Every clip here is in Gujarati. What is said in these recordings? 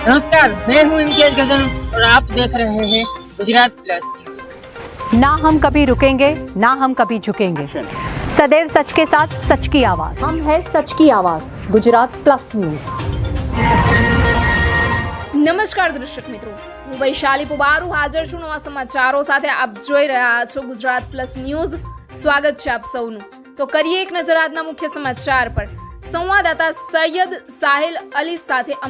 नमस्कार, मैं हूं इम्तियाज गजन और आप देख रहे हैं गुजरात प्लस। ना हम कभी रुकेंगे, ना हम कभी झुकेंगे, सदैव सच के साथ सच की आवाज। हम है सच की आवाज, गुजरात प्लस न्यूज। નમસ્કાર દર્શક મિત્રો, હું વૈશાલી પુબારુ હાજર છું નવા સમાચારો સાથે। આપ જોઈ રહ્યા છો ગુજરાત પ્લસ ન્યૂઝ। સ્વાગત છે આપ સૌનું। તો કરીએ એક નજર આજના મુખ્ય સમાચાર પર। સંવાદદાતા સૈયદ સાહિલ અલી સાથે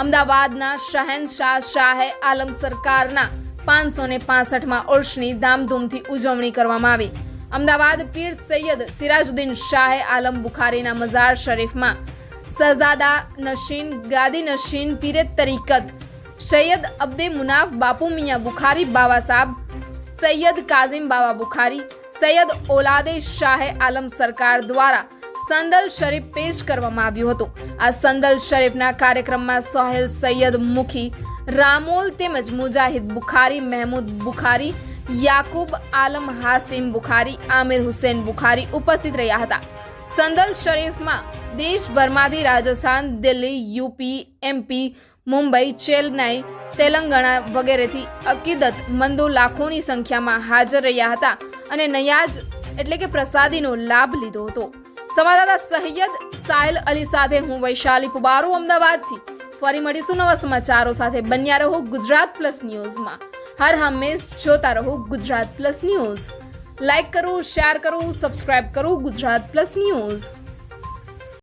અમદાવાદના શહેનશાહ શાહે આલમ સરકારના 565માં ઉર્ષની ધામધૂમથી ઉજવણી કરવામાં આવી। અમદાવાદ પીર સૈયદ સિરાજુદ્દીન શાહે આલમ બુખારીના મઝાર શરીફમાં શહઝાદા નશીન ગાદી નશીન પીરે તરીકત સૈયદ અબ્દે મુનાફ બાપુ મિયાં બુખારી બાવા સાહેબ સૈયદ કાઝિમ બાવા બુખારી સૈયદ ઓલાદે શાહે આલમ સરકાર દ્વારા સંદલ શરીફ પેશ કરવામાં આવ્યું હતું। આ સંદલ શરીફના કાર્યક્રમમાં સોહેલ સૈયદ મુખી રામોલ તેમજ મુજાહિદ બુખારી મહેમૂદ બુખારી યાકુબ આલમ હાસિમ બુખારી આમિર હુસેન બુખારી ઉપસ્થિત રહ્યા હતા। સંદલ શરીફમાં દેશભરમાંથી રાજસ્થાન દિલ્હી યુપી એમપી મુંબઈ ચેન્નઈ તેલંગાણા વગેરેથી અકીદત મંદો લાખોની સંખ્યામાં હાજર રહ્યા હતા અને નયાજ એટલે કે પ્રસાદીનો લાભ લીધો હતો। સંવાદદાતા સૈયદ સાહિલ અલી સાથે હું વૈશાલી પુબારુ અમદાવાદથી। ફરી મળીશું નવા સમાચારો સાથે। બન્યા રહો ગુજરાત પ્લસ ન્યૂઝમાં। હર હંમેશ જોતા રહો ગુજરાત પ્લસ ન્યૂઝ। લાઈક કરો, શેર કરો, સબસ્ક્રાઇબ કરો ગુજરાત પ્લસ ન્યૂઝ।